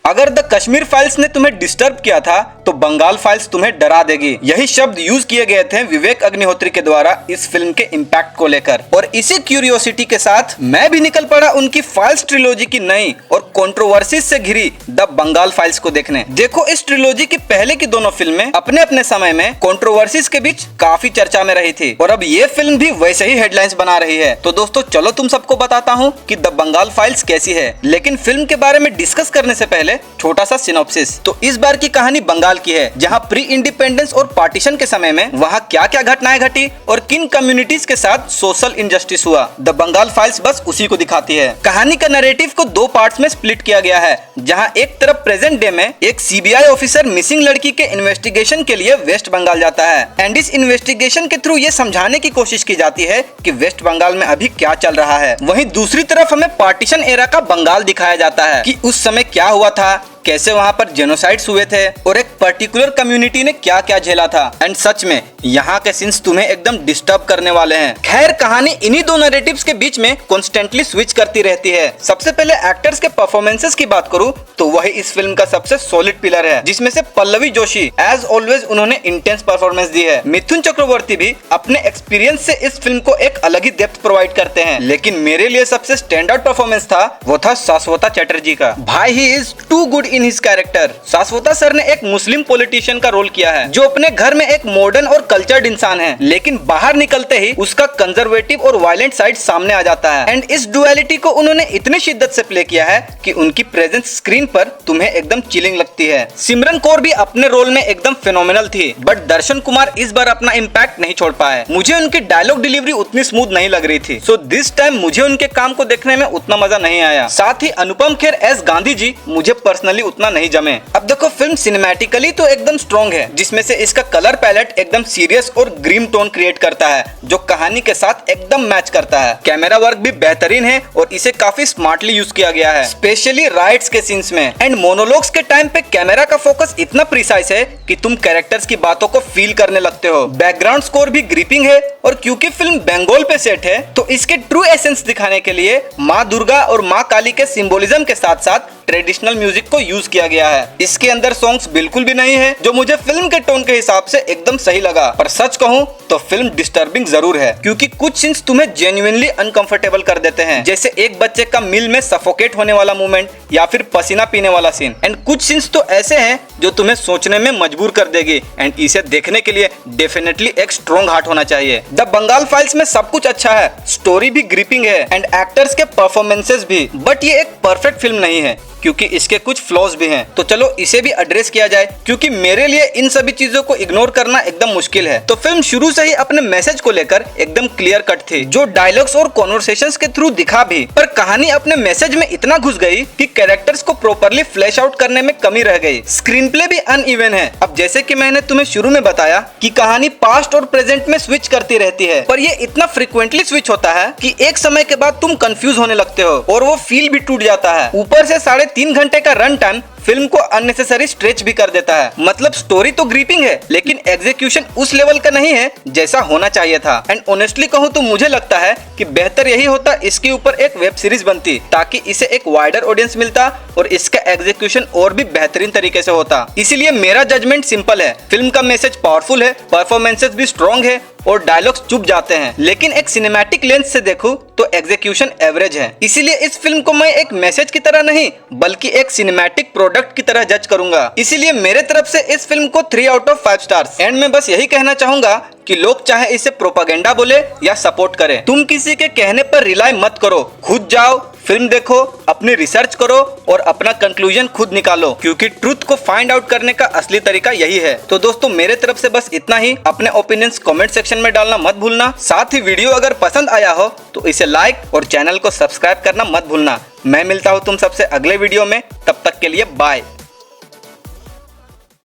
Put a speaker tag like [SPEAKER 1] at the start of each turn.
[SPEAKER 1] अगर the Kashmir files ने तुम्हें डिस्टर्ब किया था तो बंगाल फाइल्स तुम्हें डरा देगी। यही शब्द यूज किए गए थे विवेक अग्निहोत्री के द्वारा इस फिल्म के इम्पैक्ट को लेकर। और इसी क्यूरियोसिटी के साथ मैं भी निकल पड़ा उनकी फाइल्स ट्रिलोजी की नई और कंट्रोवर्सीज से घिरी द बंगाल फाइल्स को देखने। देखो, इस ट्रिलोजी की पहले की दोनों फिल्में अपने अपने समय में कंट्रोवर्सीज के बीच काफी चर्चा में रही थी और अब ये फिल्म भी वैसे ही हेडलाइंस बना रही है। तो दोस्तों चलो तुम सबको बताता हूँ कि द बंगाल फाइल्स कैसी है। लेकिन फिल्म के बारे में डिस्कस करने से पहले छोटा सा सिनॉप्सिस। तो इस बार की कहानी बंगाल की है, जहाँ प्री इंडिपेंडेंस और पार्टीशन के समय में वहाँ क्या क्या घटनाएं घटी और किन कम्युनिटीज के साथ सोशल इनजस्टिस हुआ। द बंगाल फाइल्स बस उसी को दिखाती है। कहानी का नैरेटिव को दो पार्ट्स में स्प्लिट किया गया है, जहाँ एक तरफ प्रेजेंट डे में एक सीबीआई ऑफिसर मिसिंग लड़की के इन्वेस्टिगेशन के लिए वेस्ट बंगाल जाता है एंड इस इन्वेस्टिगेशन के थ्रू ये समझाने की कोशिश की जाती है कि वेस्ट बंगाल में अभी क्या चल रहा है। वहीं दूसरी तरफ हमें पार्टीशन एरा का बंगाल दिखाया जाता है कि उस समय क्या हुआ था, कैसे वहाँ पर जेनोसाइड्स हुए थे और एक पर्टिकुलर कम्युनिटी ने क्या क्या झेला था। एंड सच में यहाँ के सीन्स तुम्हें एकदम डिस्टर्ब करने वाले हैं। खैर, कहानी इन्हीं दो नैरेटिव्स के बीच में कॉन्स्टेंटली स्विच करती रहती है। सबसे पहले एक्टर्स के परफॉर्मेंसेस की बात करूँ तो वही इस फिल्म का सबसे सॉलिड पिलर है, जिसमें से पल्लवी जोशी एज ऑलवेज उन्होंने इंटेंस परफॉर्मेंस दी है। मिथुन चक्रवर्ती भी अपने एक्सपीरियंस से इस फिल्म को एक अलग ही डेप्थ प्रोवाइड करते हैं। लेकिन मेरे लिए सबसे स्टैंड आउट परफॉर्मेंस था वो था शाश्वता चैटर्जी का। भाई, he is too good in his character. Shashwata sir ने एक मुस्लिम पॉलिटिशियन का रोल किया है जो अपने घर में एक मॉडर्न और कल्चर्ड इंसान है, लेकिन बाहर निकलते ही उसका कंजर्वेटिव और वायलेंट साइड सामने आ जाता है। एंड इस डुअलिटी को उन्होंने इतनी शिद्दत से प्ले किया है कि उनकी प्रेजेंस स्क्रीन पर तुम्हें एकदम चिलिंग लगती है। सिमरन कौर भी अपने रोल में एकदम फिनोमिनल थी, बट दर्शन कुमार इस बार अपना इम्पैक्ट नहीं छोड़ पाए। मुझे उनकी डायलॉग डिलीवरी उतनी स्मूथ नहीं लग रही थी, सो दिस टाइम मुझे उनके काम को देखने में उतना मजा नहीं आया। साथ ही अनुपम खेर एज गांधी जी मुझे पर्सनली उतना नहीं जमे। अब देखो, फिल्म सिनेमैटिकली तो एकदम स्ट्रॉन्ग है, जिसमें से इसका कलर पैलेट एकदम सीरियस और ग्रीम टोन क्रिएट करता है जो कहानी के साथ एकदम मैच करता है। कैमरा वर्क भी बेहतरीन है और इसे काफी स्मार्टली यूज किया गया है, स्पेशली राइट्स के सीन्स में। एंड मोनोलॉग्स के टाइम पे कैमरा का फोकस इतना प्रिसाइज है कि तुम कैरेक्टर्स की बातों को फील करने लगते हो। बैकग्राउंड स्कोर भी ग्रिपिंग है और क्योंकि फिल्म बंगाल पे सेट है तो इसके ट्रू एसेंस दिखाने के लिए माँ दुर्गा और माँ काली के सिंबोलिज्म के साथ साथ ट्रेडिशनल म्यूजिक को यूज किया गया है। इसके अंदर सॉन्ग्स बिल्कुल भी नहीं है, जो मुझे फिल्म के टोन के हिसाब से एकदम सही लगा। पर सच कहूँ तो फिल्म डिस्टर्बिंग जरूर है, क्योंकि कुछ सीन्स तुम्हें जेन्युइनली अनकंफर्टेबल कर देते हैं, जैसे एक बच्चे का मिल में सफोकेट होने वाला मूवमेंट या फिर पसीना पीने वाला सीन। एंड कुछ सीन्स तो ऐसे हैं जो तुम्हें सोचने में मजबूर कर देगी। एंड इसे देखने के लिए डेफिनेटली एक स्ट्रॉन्ग हार्ट होना चाहिए। द बंगाल फाइल्स में सब कुछ अच्छा है, स्टोरी भी ग्रिपिंग है एंड एक्टर्स के परफॉर्मेंसेस भी, बट ये एक परफेक्ट फिल्म नहीं है क्योंकि इसके कुछ फ्लॉज भी हैं। तो चलो इसे भी एड्रेस किया जाए, क्योंकि मेरे लिए इन सभी चीजों को इग्नोर करना एकदम मुश्किल है। तो फिल्म शुरू से ही अपने मैसेज को लेकर एकदम क्लियर कट थी, जो डायलॉग्स और कॉन्वर्सेशंस के थ्रू दिखा भी, पर कहानी अपने मैसेज में इतना घुस गई कि कैरेक्टर्स को प्रॉपर्ली फ्लैश आउट करने में कमी रह गई। स्क्रीन प्ले भी अनइवन है। अब जैसे कि मैंने तुम्हें शुरू में बताया कि कहानी पास्ट और प्रेजेंट में स्विच करती रहती है, पर ये इतना फ्रिक्वेंटली स्विच होता है कि एक समय के बाद तुम कंफ्यूज होने लगते हो और वो फील भी टूट जाता है। ऊपर से 3.5 घंटे का रन टाइम फिल्म को अननेसेसरी स्ट्रेच भी कर देता है। मतलब स्टोरी तो ग्रिपिंग है, लेकिन एग्जीक्यूशन उस लेवल का नहीं है जैसा होना चाहिए था। एंड ऑनेस्टली कहूँ तो मुझे लगता है कि बेहतर यही होता इसके ऊपर एक वेब सीरीज बनती, ताकि इसे एक वाइडर ऑडियंस मिलता और इसका एग्जीक्यूशन और भी बेहतरीन तरीके से होता। इसीलिए मेरा जजमेंट सिंपल है, फिल्म का मैसेज पावरफुल है, परफॉर्मेंसेस भी स्ट्रॉन्ग है और डायलॉग्स चुप जाते हैं, लेकिन एक सिनेमैटिक लेंस से देखूं तो एग्जीक्यूशन एवरेज है। इसीलिए इस फिल्म को मैं एक मैसेज की तरह नहीं बल्कि एक सिनेमैटिक प्रोडक्ट की तरह जज करूंगा। इसीलिए मेरे तरफ से इस फिल्म को 3 आउट ऑफ 5 स्टार्स। एंड मैं बस यही कहना चाहूंगा कि लोग चाहे इसे प्रोपागेंडा बोले या सपोर्ट करें, तुम किसी के कहने पर रिलाई मत करो, खुद जाओ, फिल्म देखो, अपनी रिसर्च करो और अपना कंक्लूजन खुद निकालो, क्योंकि ट्रुथ को फाइंड आउट करने का असली तरीका यही है। तो दोस्तों, मेरे तरफ से बस इतना ही। अपने ओपिनियंस कमेंट सेक्शन में डालना मत भूलना। साथ ही वीडियो अगर पसंद आया हो तो इसे लाइक और चैनल को सब्सक्राइब करना मत भूलना। मैं मिलता हूँ तुम सबसे अगले वीडियो में, तब तक के लिए बाय।